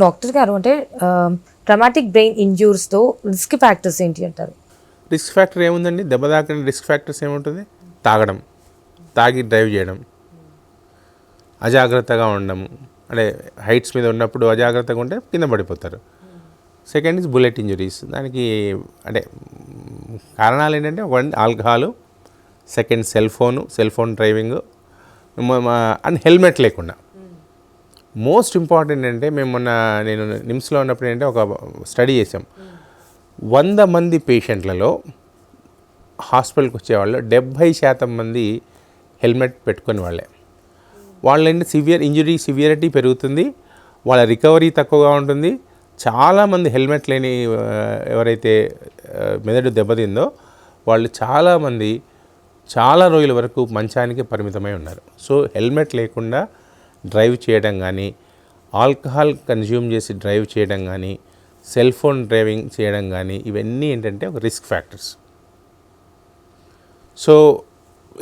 Doctor గారు అంటే traumatic brain ఇంజ్యూర్స్తో risk factors ఏంటి అంటారు? రిస్క్ ఫ్యాక్టర్ ఏముందండి, దెబ్బ తాకిన రిస్క్ ఫ్యాక్టర్స్ ఏముంటుంది? తాగడం, తాగి డ్రైవ్ చేయడం, అజాగ్రత్తగా ఉండడం, అంటే హైట్స్ మీద ఉన్నప్పుడు అజాగ్రత్తగా ఉంటే కింద పడిపోతారు. Second is bullet injuries. దానికి అంటే కారణాలు ఏంటంటే ఒకటి alcohol, second cell phone driving and helmet లేకుండా. మోస్ట్ ఇంపార్టెంట్ అంటే నేను నిమ్స్లో ఉన్నప్పుడు ఏంటంటే ఒక స్టడీ చేసాం. 100 మంది పేషెంట్లలో హాస్పిటల్కి వచ్చేవాళ్ళు 70% మంది హెల్మెట్ పెట్టుకునే వాళ్ళంటే ఇంజరీ సివియరిటీ పెరుగుతుంది, వాళ్ళ రికవరీ తక్కువగా ఉంటుంది. చాలామంది హెల్మెట్ లేని ఎవరైతే మెదడు దెబ్బతిందో వాళ్ళు చాలామంది చాలా రోజుల వరకు మంచానికి పరిమితమై ఉన్నారు. సో హెల్మెట్ లేకుండా డ్రైవ్ చేయడం కానీ, ఆల్కహాల్ కన్జ్యూమ్ చేసి డ్రైవ్ చేయడం కానీ, సెల్ ఫోన్ డ్రైవింగ్ చేయడం కానీ, ఇవన్నీ ఏంటంటే ఒక రిస్క్ ఫ్యాక్టర్స్. సో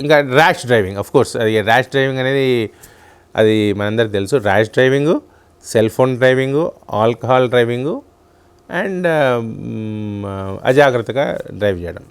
ఇంకా ర్యాష్ డ్రైవింగ్, కోర్స్ అది ర్యాష్ డ్రైవింగ్ అనేది అది మనందరికీ తెలుసు. Rash driving, cell phone driving, alcohol driving and అజాగ్రత్తగా డ్రైవ్ చేయడం.